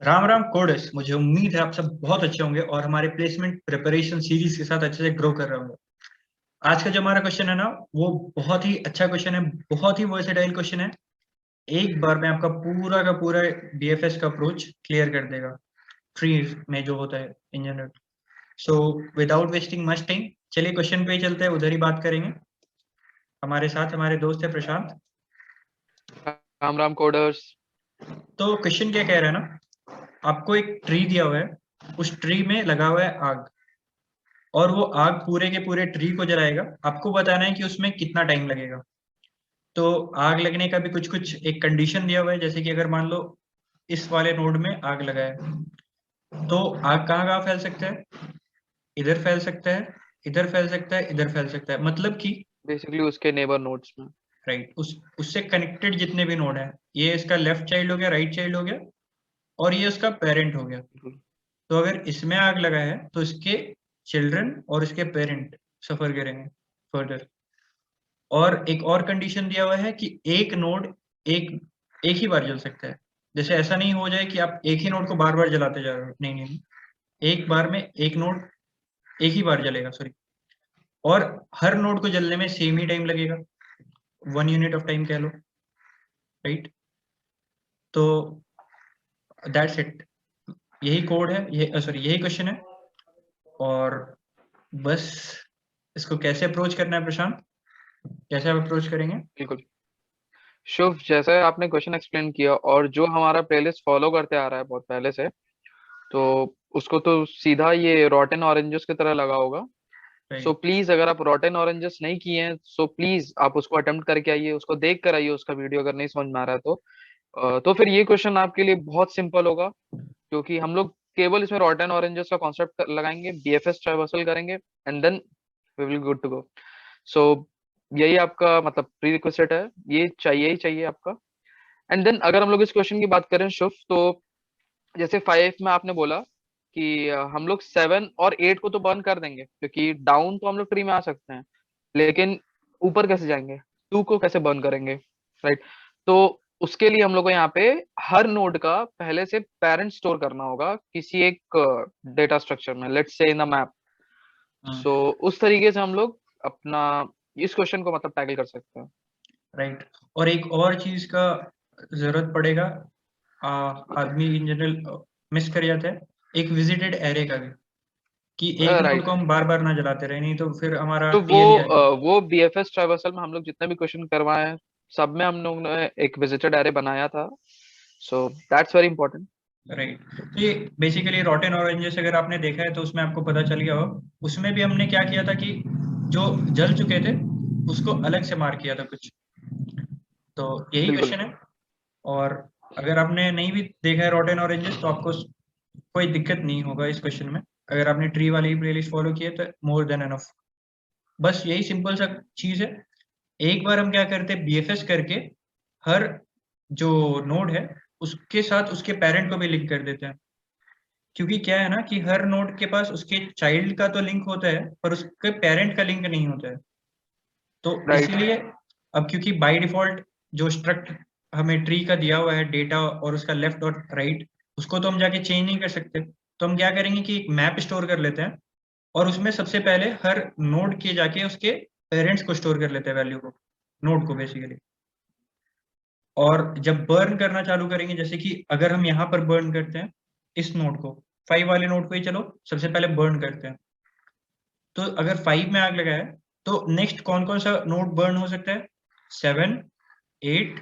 राम राम कोडेस। मुझे उम्मीद है आप सब बहुत अच्छे होंगे और हमारे प्लेसमेंट प्रिपरेशन सीरीज के साथ अच्छे से ग्रो कर रहे होंगे। आज का जो हमारा क्वेश्चन है ना, वो बहुत ही अच्छा क्वेश्चन है, बहुत ही वर्सेटाइल क्वेश्चन है। एक बार में आपका पूरा का पूरा बीएफएस का अप्रोच क्लियर कर देगा, ट्री में जो होता है in general. So without wasting much time, चलिए क्वेश्चन पे ही चलते हैं, उधर ही बात करेंगे। हमारे साथ हमारे दोस्त है प्रशांत। राम राम कोडर्स। तो क्वेश्चन क्या कह रहा है ना, आपको एक ट्री दिया हुआ है, उस ट्री में लगा हुआ है आग, और वो आग पूरे के पूरे ट्री को जलाएगा। आपको बताना है कि उसमें कितना टाइम लगेगा। तो आग लगने का भी कुछ कुछ एक कंडीशन दिया हुआ है, जैसे कि अगर मान लो इस वाले नोड में आग लगा है, तो आग कहाँ कहाँ फैल सकता है? इधर फैल सकता है, इधर फैल सकता है, इधर फैल सकता है। मतलब कि बेसिकली उसके नेबर नोड्स में। राइट, उससे कनेक्टेड जितने भी नोड हैं, ये इसका लेफ्ट चाइल्ड हो गया, राइट चाइल्ड हो गया, और ये उसका पेरेंट हो गया। तो अगर इसमें आग लगा है तो इसके चिल्ड्रन और इसके पेरेंट सफर करेंगे फर्दर। और एक और कंडीशन दिया हुआ है कि एक नोड एक एक ही बार जल सकता है। जैसे ऐसा नहीं हो जाए कि आप एक ही नोड को बार बार जलाते जा रहे हो, नहीं नहीं नहीं। एक बार में एक नोड एक ही बार जलेगा, सॉरी। और हर नोड को जलने में सेम ही टाइम लगेगा, 1 यूनिट ऑफ टाइम कह लो, राइट। तो दैट्स इट, यही कोड है, ये सॉरी यही क्वेश्चन है। और बस इसको कैसे अप्रोच करना है प्रशांत, कैसे आप अप्रोच करेंगे? बिल्कुल शुभ, जैसे आपने क्वेश्चन एक्सप्लेन किया और जो हमारा प्लेलिस्ट फॉलो करते आ रहा है बहुत पहले से, तो उसको तो सीधा ये रॉटन ऑरेंजेस की तरह लगा होगा। सो राइट। प्लीज, अगर आप रॉटन ऑरेंजेस नहीं किए हैं सो प्लीज आप उसको अटेम्प्ट करके आइए, उसको देख कर आइए उसका वीडियो, अगर नहीं समझ में आ रहा है तो। तो फिर ये क्वेश्चन आपके लिए बहुत सिंपल होगा, क्योंकि हम लोग केवल इसमें रॉटन ऑरेंजेस का कॉन्सेप्ट लगाएंगे, बीएफएस ट्राइवर्सल करेंगे, and then we will good to go. So यही आपका मतलब प्री रिक्विजिट है, ये चाहिए ही चाहिए आपका। एंड देन अगर हम लोग इस क्वेश्चन की बात करें शुभ, तो जैसे 5 में आपने बोला कि हम लोग 7 और 8 को तो बर्न कर देंगे, क्योंकि डाउन तो हम लोग ट्री में आ सकते हैं, लेकिन ऊपर कैसे जाएंगे, 2 को कैसे बर्न करेंगे, राइट। तो उसके लिए हम लोग को यहाँ पे हर नोड का पहले से पेरेंट स्टोर करना होगा किसी एक डेटा स्ट्रक्चर में, let's say in a map. सो उस तरीके से हम लोग अपना इस क्वेश्चन को मतलब टैकल कर सकते हैं। राइट। और एक और चीज का जरूरत पड़ेगा, आदमी इन जनरल मिस कर जाता है, एक विजिटेड एरे का भी, कि एक नोड को राइट। हम बार बार ना जलाते रहे, नहीं तो फिर हमारा तो टेल ही आ जाएगा। वो बीएफएस ट्राइवर्सल में हम लोग जितने भी क्वेश्चन करवाए हैं, सब में हम लोग ने एक विजिटेड एरे बनाया था। So that's very important. Right. तो ये बेसिकली रॉटन ऑरेंजेस अगर आपने देखा है तो उसमें आपको पता चल गया हो, उसमें भी हमने क्या किया था कि जो जल चुके थे उसको अलग से मार किया था कुछ। तो यही बिल्कुल। क्वेश्चन है। और अगर आपने नहीं भी देखा है रॉटन ऑरेंजेस तो आपको कोई दिक्कत नहीं होगा इस क्वेश्चन में। अगर आपने ट्री वाली प्लेलिस्ट फॉलो की है तो मोर देन एनफ। बस यही सिंपल सा चीज है। एक बार हम क्या करते हैं, बीएफएस करके हर जो नोड है उसके साथ उसके पेरेंट को भी लिंक कर देते हैं। क्योंकि क्या है ना कि हर नोड के पास उसके चाइल्ड का तो लिंक होता है, पर उसके पेरेंट का लिंक नहीं होता है। तो राइट। इसीलिए अब क्योंकि बाय डिफॉल्ट जो स्ट्रक्ट हमें ट्री का दिया हुआ है डेटा और उसका लेफ्ट और राइट, उसको तो हम जाके चेंज नहीं कर सकते। तो हम क्या करेंगे कि एक मैप स्टोर कर लेते हैं, और उसमें सबसे पहले हर नोड के जाके उसके पेरेंट्स को स्टोर कर लेते हैं, वैल्यू को, नोड को बेसिकली। और जब बर्न करना चालू करेंगे, जैसे कि अगर हम यहाँ पर बर्न करते हैं इस नोड को, 5 वाले नोड को ही चलो सबसे पहले बर्न करते हैं। तो अगर 5 में आग लगा है तो नेक्स्ट कौन कौन सा नोड बर्न हो सकता है? 7, 8,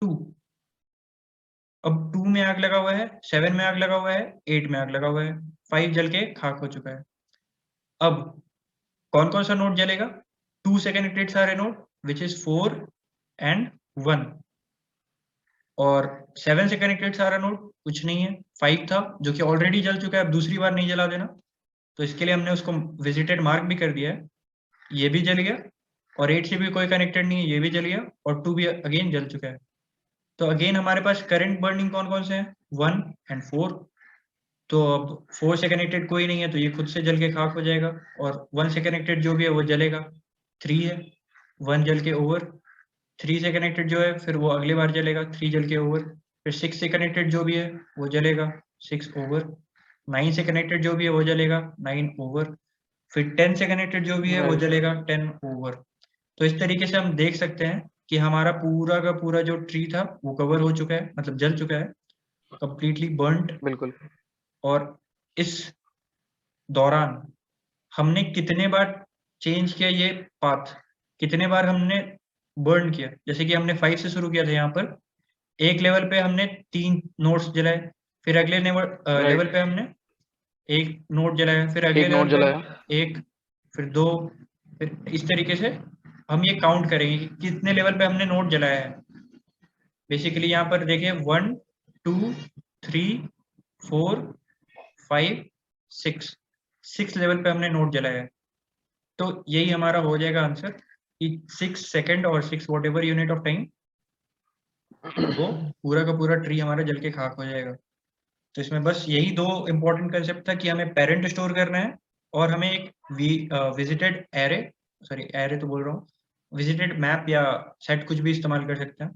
2। अब 2 में आग लगा हुआ है, 7 में आग लगा हुआ है, 8 में आग लगा हुआ है, 5 जल के खाक हो चुका है। अब कौन कौन सा नोड जलेगा? 2 से कनेक्टेड सारे नोड, विच इज 4 एंड 1। और 7 से कनेक्टेड सारा नोड कुछ नहीं है, 5 था जो कि ऑलरेडी जल चुका है, अब दूसरी बार नहीं जला देना। तो इसके लिए हमने उसको विजिटेड मार्क भी कर दिया है, ये भी जल गया। और 8 से भी कोई कनेक्टेड नहीं है, ये भी जल गया। और 2 भी अगेन जल चुका है। तो अगेन हमारे पास करंट बर्निंग कौन कौन से हैं? 1 एंड 4। तो अब 4 से कनेक्टेड कोई नहीं है तो ये खुद से जल के खाक हो जाएगा। और 1 से कनेक्टेड जो भी है वो जलेगा। 3 है, 1 जल के ओवर। 3 से कनेक्टेड जो है फिर वो अगली बार जलेगा, 3 जल के ओवर। फिर 6 से कनेक्टेड जो भी है वो जलेगा। 6 ओवर, 9 से कनेक्टेड जो भी है वो जलेगा 9 ओवर, फिर 10 से कनेक्टेड जो भी है वो राइट, जलेगा 10 ओवर। तो इस तरीके से हम देख सकते हैं कि हमारा पूरा का पूरा जो ट्री था वो कवर हो चुका है, मतलब जल चुका है, कंप्लीटली बर्न्ड। बिल्कुल। और इस दौरान हमने कितने बार चेंज किया ये पाथ, कितने बार हमने बर्न किया। जैसे कि हमने 5 से शुरू किया था, यहाँ पर एक लेवल पे हमने 3 नोड्स जलाए, फिर अगले लेवल राइट, पे हमने 1 नोड जलाया, फिर अगले एक नोट लेवल पे जलाया। 1, फिर 2, फिर इस तरीके से हम ये काउंट करेंगे कि कितने लेवल पे हमने नोड जलाया है। बेसिकली यहाँ पर देखिए 1 2 3 4 5 6, 6 लेवल पे हमने नोड जलाया है। तो यही हमारा हो जाएगा आंसर कि 6 सेकंड और 6 what ever unit of time वो पूरा का पूरा ट्री हमारा जल के खाक हो जाएगा। तो इसमें बस यही 2 इंपॉर्टेंट कंसेप्ट था कि हमें पेरेंट स्टोर करना है और हमें एक विजिटेड एरे, सॉरी एरे तो बोल रहा हूँ, विजिटेड मैप या सेट कुछ भी इस्तेमाल कर सकते हैं,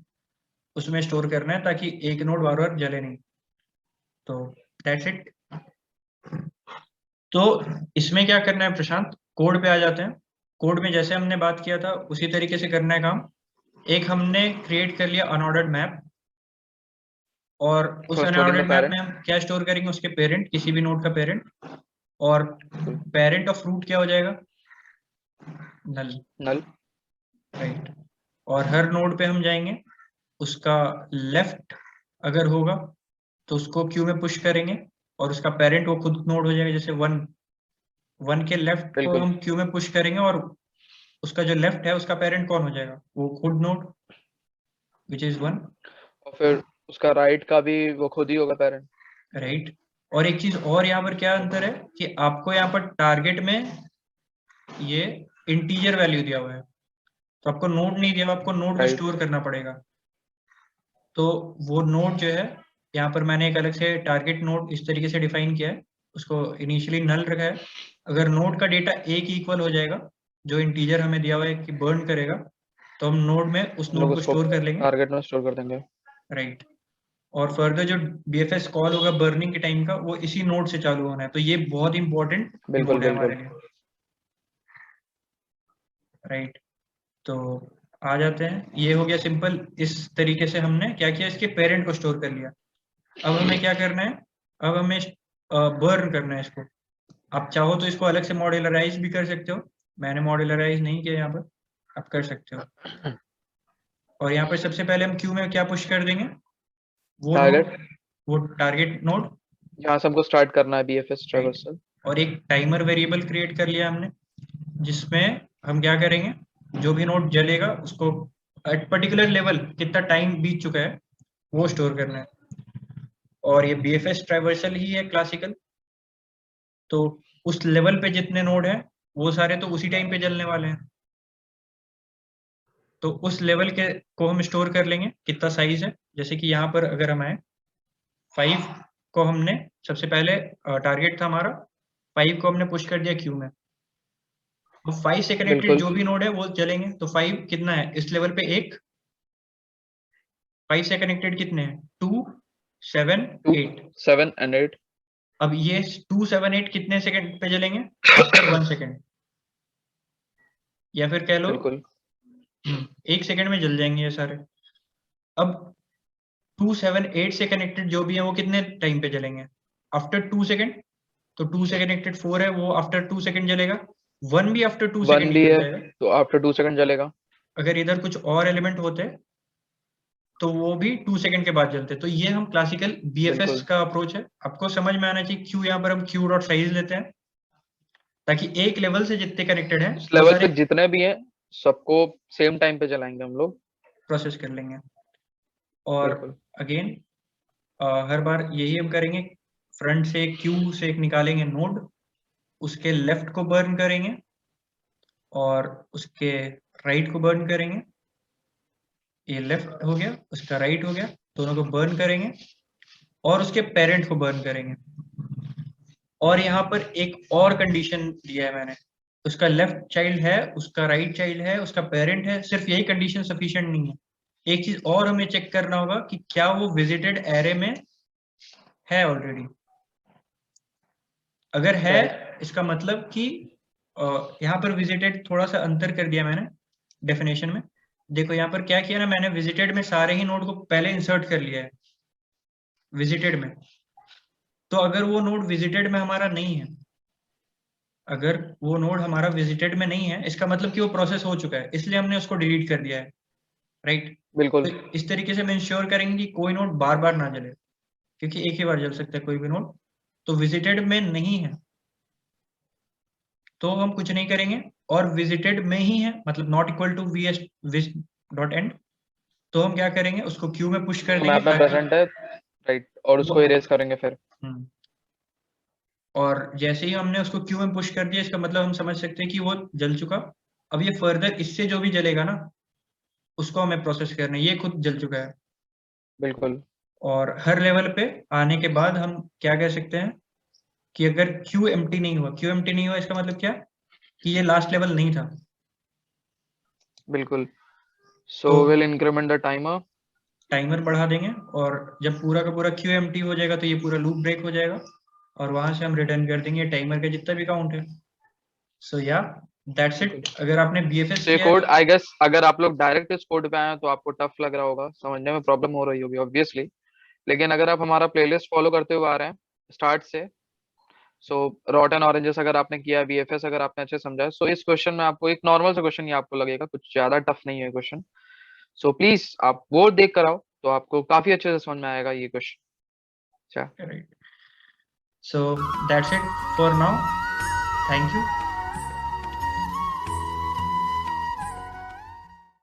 उसमें स्टोर करना है ताकि एक नोड बार बार जले नहीं। तो दैट्स इट। तो इसमें क्या करना है प्रशांत, कोड पे आ जाते हैं। कोड में जैसे हमने बात किया था उसी तरीके से करना है काम। एक हमने क्रिएट कर लिया अनऑर्डर्ड मैप, और उस first what in the unordered map में पेरेंट। हम क्या स्टोर करेंगे, उसके पेरेंट, किसी भी नोड का पेरेंट, और पेरेंट ऑफ फ्रूट क्या हो जाएगा, नल, नल। राइट। और हर नोड पे हम जाएंगे, उसका लेफ्ट अगर होगा तो उसको क्यू में पुश करेंगे, और उसका पेरेंट वो खुद नोड हो जाएगा। जैसे 1 के लेफ्ट को बिल्कुल। हम क्यू में पुश करेंगे और उसका जो लेफ्ट है उसका पेरेंट कौन हो जाएगा, वो खुद नोड, विच इज 1, और फिर उसका राइट का भी वो खुद ही होगा पेरेंट। राइट। और एक चीज और यहाँ पर क्या अंतर है कि आपको यहाँ पर टारगेट में ये इंटीजर वैल्यू दिया हुआ है, तो आपको नोड नहीं दिया हुआ, आपको नोड को राइट। स्टोर करना पड़ेगा। तो वो नोड जो है, यहाँ पर मैंने एक अलग से टारगेट नोड इस तरीके से डिफाइन किया है, उसको इनिशियली नल रखा है। अगर नोड का डेटा एक इक्वल हो जाएगा, जो इंटीजर हमें दिया हुआ है कि बर्न करेगा, तो हम नोड में उस हम लोग नोड को उसको स्टोर कर लेंगे, टारगेट में स्टोर कर देंगे। राइट। और फर्दर जो बीएफएस कॉल होगा बर्निंग के टाइम का, वो इसी नोड से चालू होना है। तो ये बहुत इंपॉर्टेंट बिल्कुल नोड है हमारे बिल्कुल। लिए, राइट। तो आ जाते हैं, ये हो गया सिंपल। इस तरीके से हमने क्या किया, इसके पेरेंट को स्टोर कर लिया। अब हमें क्या करना है, अब हमें बर्न करना है इसको। आप चाहो तो इसको अलग से मॉड्यूलराइज भी कर सकते हो, मैंने मॉड्यूलराइज नहीं किया यहाँ पर, आप कर सकते हो। और यहाँ पर सबसे पहले हम क्यू में क्या पुश कर देंगे, वो नोड, टारगेट वो टारगेट नोड, जहाँ से हमको स्टार्ट करना है बीएफएस राइट। ट्रैवर्सल। और एक टाइमर वेरिएबल क्रिएट कर लिया हमने, जिसमें हम क्या करेंगे, जो भी नोड जलेगा उसको एट पर्टिकुलर लेवल कितना टाइम बीत चुका है वो स्टोर करना है। और ये बीएफएस ट्राइवर्सल ही है क्लासिकल, तो उस लेवल पे जितने नोड हैं वो सारे तो उसी टाइम पे जलने वाले हैं। तो उस लेवल के को हम स्टोर कर लेंगे, कितना साइज है। जैसे कि यहाँ पर अगर हम आए 5 को हमने सबसे पहले, टारगेट था हमारा 5 को हमने पुश कर दिया क्यू में। तो 5 से कनेक्टेड बिल्कुल। जो भी नोड है वो चलेंगे। तो 5 कितना है इस लेवल पे, एक 5 से कनेक्टेड कितने हैं, 2 7 2 8। 7 एंड 8। अब ये 2 7 8 कितने सेकंड पे जलेंगे, आफ्टर 1 सेकंड, या फिर कह लो बिल्कुल। 1 सेकंड में जल जाएंगे ये सारे। अब 2 7 8 से कनेक्टेड जो भी है वो कितने टाइम पे जलेंगे, आफ्टर 2 सेकंड। तो 2 से कनेक्टेड 4 है, वो आफ्टर 2 सेकंड जलेगा। 1 भी आफ्टर 2 1 सेकंड ही भी जल है जाएगा। तो आफ्टर 2 सेकंड जलेगा। अगर इधर कुछ और एलिमेंट होते तो वो भी 2 सेकंड के बाद जलते। तो ये हम क्लासिकल बीएफएस बिल्कुल। का अप्रोच है, आपको समझ में आना चाहिए। क्यू यहाँ पर हम क्यू डॉट साइज लेते हैं, ताकि एक लेवल से जितने कनेक्टेड हैं उस वो लेवल सारे पे जितने भी हैं सबको सेम टाइम पे जलाएंगे हम लोग। प्रोसेस कर लेंगे। और बिल्कुल। अगेन हर बार यही हम करेंगे, फ्रंट से क्यू से एक निकालेंगे नोड, उसके लेफ्ट को बर्न करेंगे और उसके राइट को बर्न करेंगे। ये लेफ्ट हो गया, उसका राइट हो गया, दोनों को बर्न करेंगे और उसके पेरेंट को बर्न करेंगे। और यहाँ पर एक और कंडीशन दिया है मैंने, उसका लेफ्ट चाइल्ड है, उसका राइट चाइल्ड है, उसका पेरेंट है, सिर्फ यही कंडीशन सफिशिएंट नहीं है। एक चीज और हमें चेक करना होगा कि क्या वो विजिटेड एरे में है ऑलरेडी। अगर है इसका मतलब कि यहाँ पर विजिटेड थोड़ा सा अंतर कर दिया मैंने डेफिनेशन में। देखो यहाँ पर क्या किया ना, मैंने विजिटेड में सारे ही नोड को पहले इंसर्ट कर लिया है विजिटेड में। तो अगर वो नोड विजिटेड में हमारा नहीं है, अगर वो नोड हमारा विजिटेड में नहीं है, इसका मतलब कि वो प्रोसेस हो चुका है, इसलिए हमने उसको डिलीट कर दिया है, राइट। बिल्कुल तो इस तरीके से हम इंश्योर करेंगे कि कोई नोड बार बार ना जले, क्योंकि एक ही बार जल सकता है कोई भी नोड। तो विजिटेड में नहीं है तो हम कुछ नहीं करेंगे, और विजिटेड में ही है मतलब not equal to V S viz dot and, तो हम क्या करेंगे, उसको क्यू में पुश कर देंगे मैप में प्रेजेंट है, राइट, और उसको इरेज करेंगे फिर। और जैसे ही हमने उसको क्यू में पुश कर दिया, इसका मतलब हम समझ सकते हैं कि वो जल चुका। अब ये फर्दर इससे जो भी जलेगा ना, उसको हमें प्रोसेस करना है, ये खुद जल चुका है। बिल्कुल। और हर लेवल पे आने के बाद हम क्या कह सकते हैं कि अगर क्यू एम्प्टी नहीं हुआ, क्यू एम्प्टी नहीं हुआ इसका मतलब क्या, कि ये लास्ट लेवल नहीं था। बिल्कुल। सो तो will increment the timer, timer बढ़ा देंगे, और जब पूरा का पूरा क्यू एम्प्टी हो जाएगा तो ये पूरा लूप ब्रेक हो जाएगा, और वहां से हम रिटर्न कर देंगे टाइमर का जितना भी काउंट है। सो या दैट्स इट। अगर आपने बीएफएस ये किया है कोड आई गेस अगर आप लोग डायरेक्ट इस कोड पे आए हैं तो आपको टफ लग रहा होगा, समझने में प्रॉब्लम हो रही होगी ऑब्वियसली। लेकिन अगर आप हमारा प्लेलिस्ट फॉलो करते हुए आ रहे हैं स्टार्ट से, सो रॉट एंड ऑरेंजेस अगर आपने किया, वीएफएस अगर आपने अच्छे समझा है, सो इस क्वेश्चन में आपको एक नॉर्मल सा क्वेश्चन ही आपको लगेगा, कुछ ज्यादा टफ नहीं है क्वेश्चन। सो प्लीज आप वो देख कर आओ तो आपको काफी अच्छे से समझ में आएगा ये क्वेश्चन। अच्छा, right. So that's it for now, thank you.